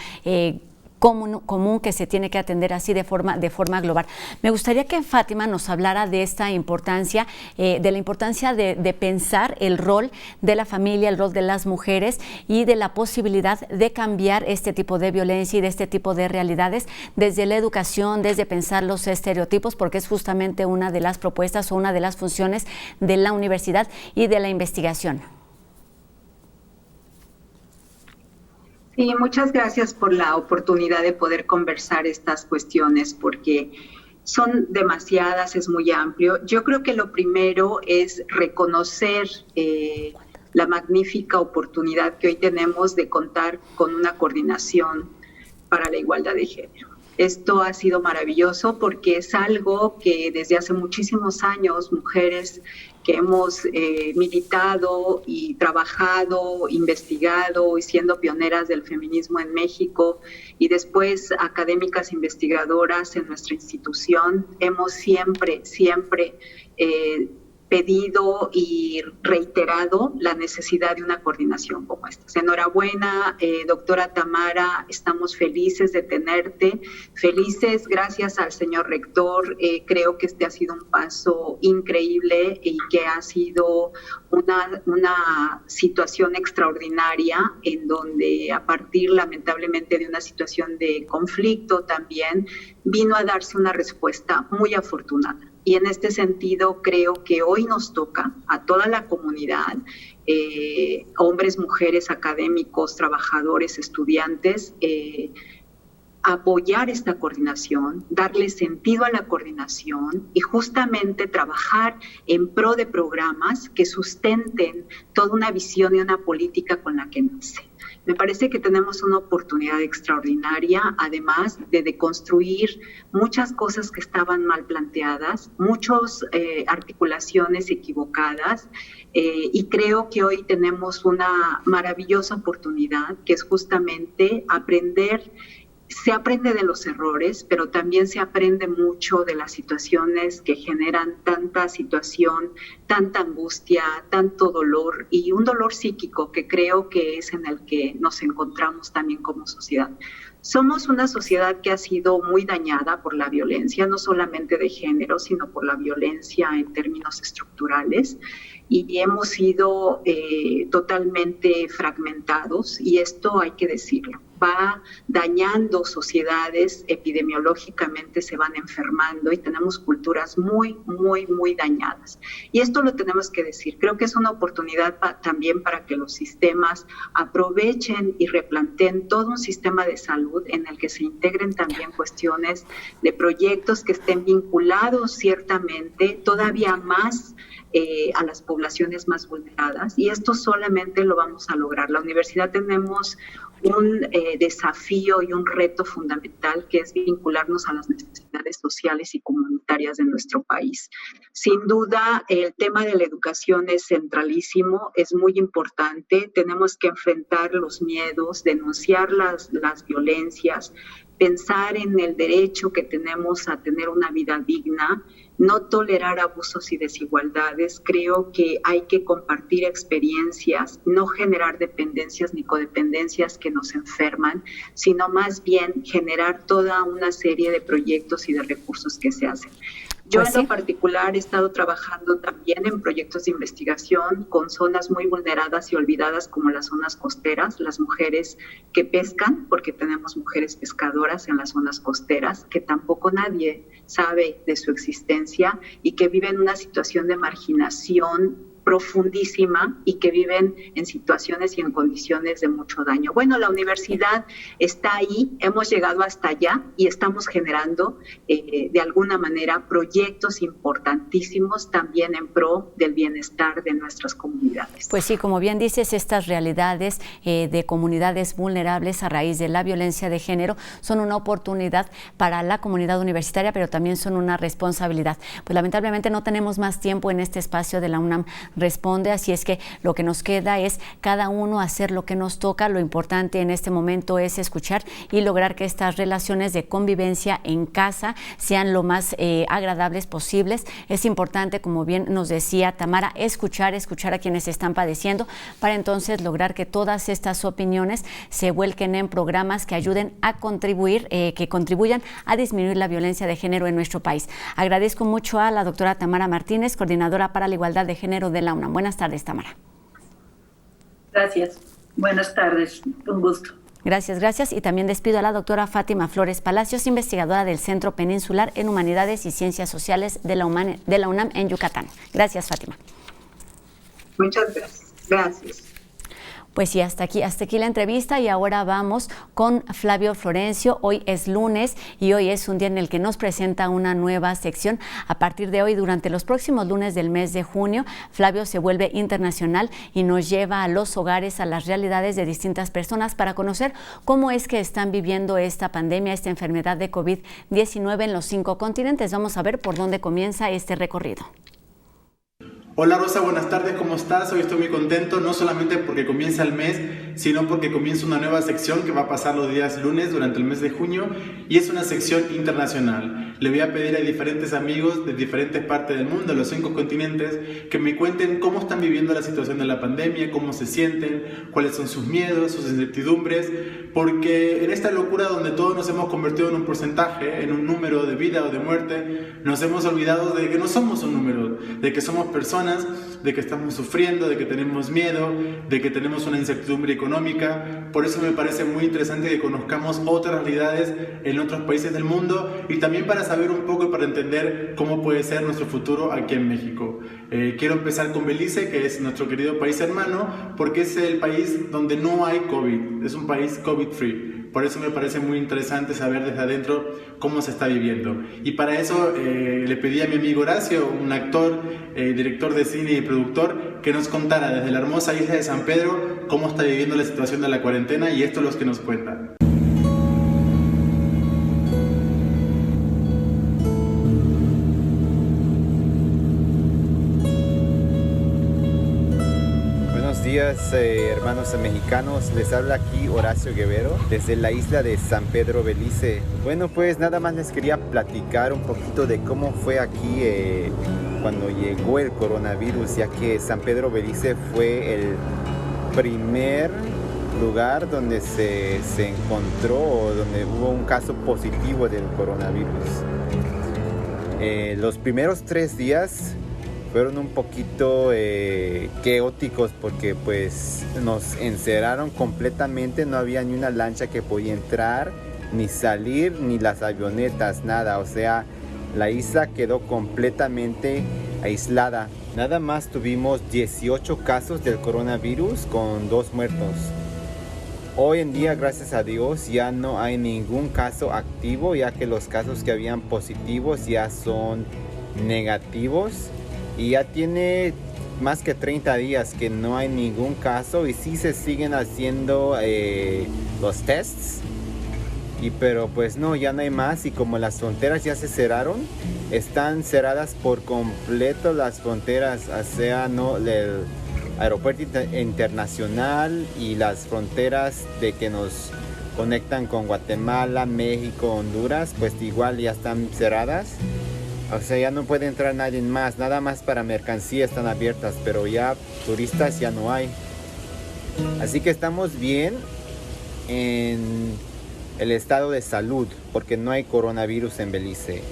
común que se tiene que atender así de forma global. Me gustaría que Fátima nos hablara de esta importancia, de la importancia de pensar el rol de la familia, el rol de las mujeres y de la posibilidad de cambiar este tipo de violencia y de este tipo de realidades desde la educación, desde pensar los estereotipos, porque es justamente una de las propuestas o una de las funciones de la universidad y de la investigación. Sí, muchas gracias por la oportunidad de poder conversar estas cuestiones, porque son demasiadas, es muy amplio. Yo creo que lo primero es reconocer la magnífica oportunidad que hoy tenemos de contar con una coordinación para la igualdad de género. Esto ha sido maravilloso porque es algo que desde hace muchísimos años mujeres que hemos militado y trabajado, investigado y siendo pioneras del feminismo en México y después académicas investigadoras en nuestra institución, hemos siempre pedido y reiterado la necesidad de una coordinación como esta. Enhorabuena, doctora Tamara, estamos felices de tenerte, felices gracias al señor rector. Creo que este ha sido un paso increíble y que ha sido una situación extraordinaria en donde a partir lamentablemente de una situación de conflicto también vino a darse una respuesta muy afortunada. Y en este sentido creo que hoy nos toca a toda la comunidad, hombres, mujeres, académicos, trabajadores, estudiantes, apoyar esta coordinación, darle sentido a la coordinación y justamente trabajar en pro de programas que sustenten toda una visión y una política con la que nace. Me parece que tenemos una oportunidad extraordinaria, además de deconstruir muchas cosas que estaban mal planteadas, muchas articulaciones equivocadas, y creo que hoy tenemos una maravillosa oportunidad, que es justamente aprender. Se aprende de los errores, pero también se aprende mucho de las situaciones que generan tanta situación, tanta angustia, tanto dolor y un dolor psíquico que creo que es en el que nos encontramos también como sociedad. Somos una sociedad que ha sido muy dañada por la violencia, no solamente de género, sino por la violencia en términos estructurales. Y hemos sido totalmente fragmentados, y esto hay que decirlo. Va dañando sociedades, epidemiológicamente se van enfermando y tenemos culturas muy dañadas. Y esto lo tenemos que decir. Creo que es una oportunidad también para que los sistemas aprovechen y replanteen todo un sistema de salud en el que se integren también cuestiones de proyectos que estén vinculados ciertamente todavía más a las poblaciones más vulneradas, y esto solamente lo vamos a lograr. La universidad tenemos un desafío y un reto fundamental, que es vincularnos a las necesidades sociales y comunitarias de nuestro país. Sin duda, el tema de la educación es centralísimo, es muy importante. Tenemos que enfrentar los miedos, denunciar las violencias, pensar en el derecho que tenemos a tener una vida digna, no tolerar abusos y desigualdades. Creo que hay que compartir experiencias, no generar dependencias ni codependencias que nos enferman, sino más bien generar toda una serie de proyectos y de recursos que se hacen. Yo en lo particular he estado trabajando también en proyectos de investigación con zonas muy vulneradas y olvidadas como las zonas costeras, las mujeres que pescan, porque tenemos mujeres pescadoras en las zonas costeras, que tampoco nadie sabe de su existencia y que viven una situación de marginación profundísima y que viven en situaciones y en condiciones de mucho daño. Bueno, la universidad está ahí, hemos llegado hasta allá y estamos generando de alguna manera proyectos importantísimos también en pro del bienestar de nuestras comunidades. Pues sí, como bien dices, estas realidades de comunidades vulnerables a raíz de la violencia de género son una oportunidad para la comunidad universitaria, pero también son una responsabilidad. Pues lamentablemente no tenemos más tiempo en este espacio de la UNAM Responde, así es que lo que nos queda es cada uno hacer lo que nos toca. Lo importante en este momento es escuchar y lograr que estas relaciones de convivencia en casa sean lo más agradables posibles. Es importante, como bien nos decía Tamara, escuchar a quienes están padeciendo para entonces lograr que todas estas opiniones se vuelquen en programas que ayuden a contribuir, que contribuyan a disminuir la violencia de género en nuestro país. Agradezco mucho a la doctora Tamara Martínez, coordinadora para la igualdad de género de la UNAM. Buenas tardes, Tamara. Gracias. Buenas tardes. Un gusto. Gracias. Y también despido a la doctora Fátima Flores Palacios, investigadora del Centro Peninsular en Humanidades y Ciencias Sociales de la UNAM en Yucatán. Gracias, Fátima. Muchas gracias. Gracias. Pues sí, hasta aquí la entrevista y ahora vamos con Flavio Florencio. Hoy es lunes y hoy es un día en el que nos presenta una nueva sección. A partir de hoy, durante los próximos lunes del mes de junio, Flavio se vuelve internacional y nos lleva a los hogares, a las realidades de distintas personas para conocer cómo es que están viviendo esta pandemia, esta enfermedad de COVID-19 en los 5 continentes. Vamos a ver por dónde comienza este recorrido. Hola Rosa, buenas tardes, ¿cómo estás? Hoy estoy muy contento, no solamente porque comienza el mes, sino porque comienza una nueva sección que va a pasar los días lunes durante el mes de junio y es una sección internacional. Le voy a pedir a diferentes amigos de diferentes partes del mundo, de los 5 continentes, que me cuenten cómo están viviendo la situación de la pandemia, cómo se sienten, cuáles son sus miedos, sus incertidumbres, porque en esta locura donde todos nos hemos convertido en un porcentaje, en un número de vida o de muerte, nos hemos olvidado de que no somos un número, de que somos personas, de que estamos sufriendo, de que tenemos miedo, de que tenemos una incertidumbre económica. Por eso me parece muy interesante que conozcamos otras realidades en otros países del mundo y también para saber un poco y para entender cómo puede ser nuestro futuro aquí en México. Quiero empezar con Belice, que es nuestro querido país hermano, porque es el país donde no hay COVID, es un país COVID-free. Por eso me parece muy interesante saber desde adentro cómo se está viviendo. Y para eso le pedí a mi amigo Horacio, un actor, director de cine y productor, que nos contara desde la hermosa isla de San Pedro cómo está viviendo la situación de la cuarentena, y esto es lo que nos cuenta. Buenos días, hermanos mexicanos, les habla aquí Horacio Guevero desde la isla de San Pedro Belice. Bueno, pues nada más les quería platicar un poquito de cómo fue aquí cuando llegó el coronavirus, ya que San Pedro Belice fue el primer lugar donde se encontró, donde hubo un caso positivo del coronavirus. Los primeros 3 días fueron un poquito caóticos porque pues nos encerraron completamente, no había ni una lancha que podía entrar, ni salir, ni las avionetas, nada, o sea, la isla quedó completamente aislada. Nada más tuvimos 18 casos del coronavirus con 2 muertos. Hoy en día, gracias a Dios, ya no hay ningún caso activo, ya que los casos que habían positivos ya son negativos y ya tiene más que 30 días que no hay ningún caso y sí se siguen haciendo los tests. Pero pues no, ya no hay más, y como las fronteras ya se cerraron, están cerradas por completo las fronteras, o sea, no, el aeropuerto internacional y las fronteras de que nos conectan con Guatemala, México, Honduras, pues igual ya están cerradas. O sea, ya no puede entrar nadie más, nada más para mercancía están abiertas, pero ya turistas ya no hay. Así que estamos bien en el estado de salud, porque no hay coronavirus en Belice.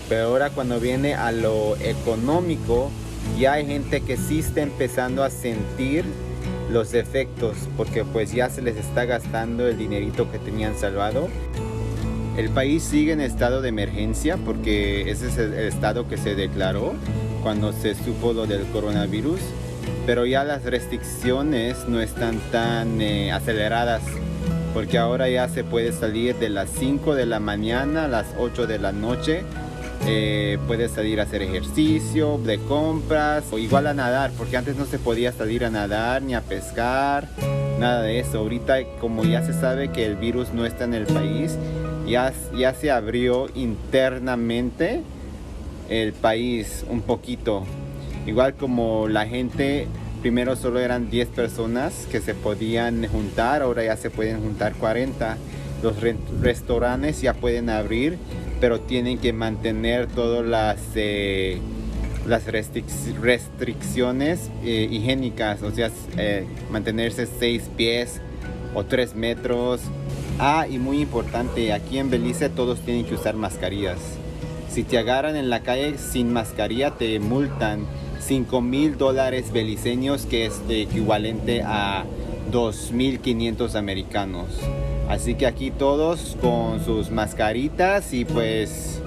Pero ahora cuando viene a lo económico, ya hay gente que sí está empezando a sentir los efectos, porque pues ya se les está gastando el dinerito que tenían salvado. El país sigue en estado de emergencia, porque ese es el estado que se declaró cuando se supo lo del coronavirus, pero ya las restricciones no están tan aceleradas, porque ahora ya se puede salir de las 5 de la mañana a las 8 de la noche. Puedes salir a hacer ejercicio, de compras o igual a nadar, porque antes no se podía salir a nadar ni a pescar, nada de eso. Ahorita, como ya se sabe que el virus no está en el país, ya se abrió internamente el país un poquito. Igual como la gente, primero solo eran 10 personas que se podían juntar, ahora ya se pueden juntar 40. Los restaurantes ya pueden abrir, pero tienen que mantener todas las restricciones higiénicas, o sea, mantenerse 6 pies o 3 metros. Y muy importante, aquí en Belice todos tienen que usar mascarillas. Si te agarran en la calle sin mascarilla, te multan $5,000 beliceños, que es equivalente a 2.500 americanos. Así que aquí todos con sus mascaritas y pues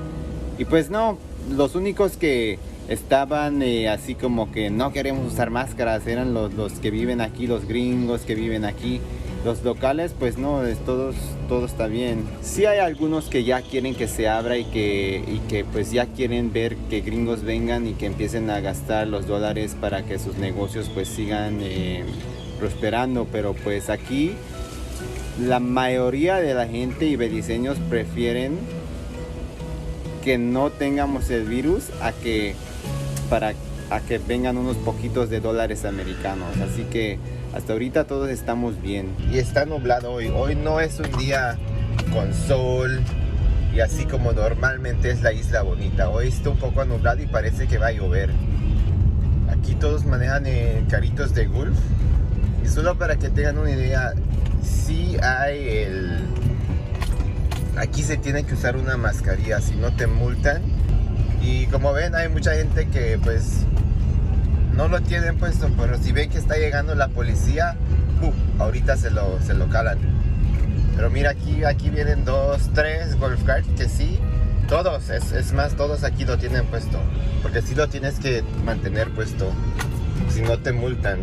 no, los únicos que estaban así como que no queremos usar máscaras eran los que viven aquí, los gringos que viven aquí. Los locales pues no, todo está bien. Sí hay algunos que ya quieren que se abra y que pues ya quieren ver que gringos vengan y que empiecen a gastar los dólares para que sus negocios pues sigan prosperando, pero pues aquí la mayoría de la gente y beliceños prefieren que no tengamos el virus a que vengan unos poquitos de dólares americanos. Así que hasta ahorita todos estamos bien. Y está nublado hoy. Hoy no es un día con sol y así como normalmente es la Isla Bonita. Hoy está un poco nublado y parece que va a llover. Aquí todos manejan carritos de golf. Y solo para que tengan una idea, sí hay aquí se tiene que usar una mascarilla, si no te multan. Y como ven, hay mucha gente que pues no lo tienen puesto, pero si ven que está llegando la policía, ahorita se lo calan. Pero mira, aquí vienen 2, 3 golf carts que sí, todos, es más, todos aquí lo tienen puesto, porque sí lo tienes que mantener puesto, si no te multan.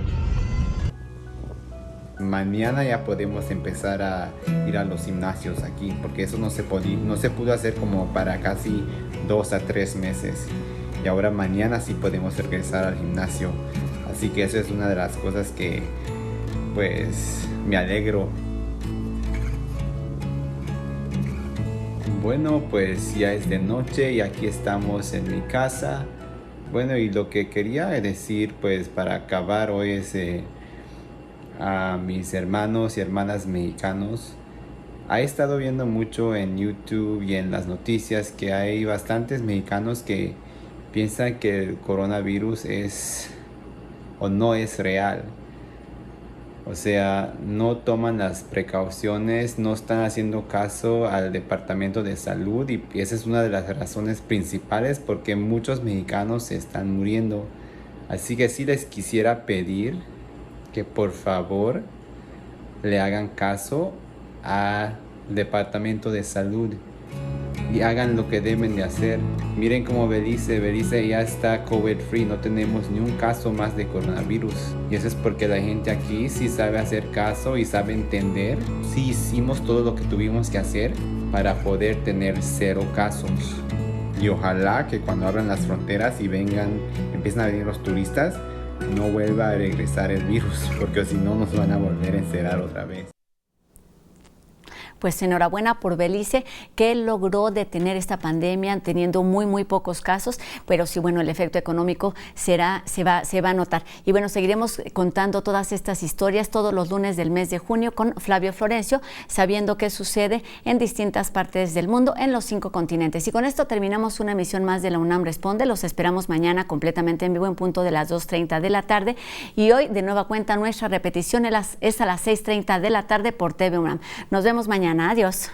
Mañana ya podemos empezar a ir a los gimnasios aquí, porque eso no se pudo hacer como para casi 2 a 3 meses. Y ahora mañana sí podemos regresar al gimnasio. Así que eso es una de las cosas que pues me alegro. Bueno, pues ya es de noche y aquí estamos en mi casa. Bueno, y lo que quería decir pues para acabar hoy es a mis hermanos y hermanas mexicanos. He estado viendo mucho en YouTube y en las noticias que hay bastantes mexicanos que piensan que el coronavirus es o no es real. O sea, no toman las precauciones, no están haciendo caso al Departamento de Salud, y esa es una de las razones principales porque muchos mexicanos se están muriendo. Así que sí les quisiera pedir que por favor le hagan caso al Departamento de Salud y hagan lo que deben de hacer. Miren cómo Belice ya está COVID free, no tenemos ni un caso más de coronavirus, y eso es porque la gente aquí sí sabe hacer caso y sabe entender. Sí hicimos todo lo que tuvimos que hacer para poder tener 0 casos, y ojalá que cuando abran las fronteras y empiecen a venir los turistas, no vuelva a regresar el virus, porque si no nos van a volver a encerrar otra vez. Pues enhorabuena por Belice, que logró detener esta pandemia teniendo muy pocos casos, pero sí, bueno, el efecto económico se va a notar. Y bueno, seguiremos contando todas estas historias todos los lunes del mes de junio con Flavio Florencio, sabiendo qué sucede en distintas partes del mundo, en los 5 continentes. Y con esto terminamos una emisión más de la UNAM Responde. Los esperamos mañana completamente en vivo en punto de las 2:30 de la tarde. Y hoy, de nueva cuenta, nuestra repetición es a las 6:30 de la tarde por TV UNAM. Nos vemos mañana. Adiós.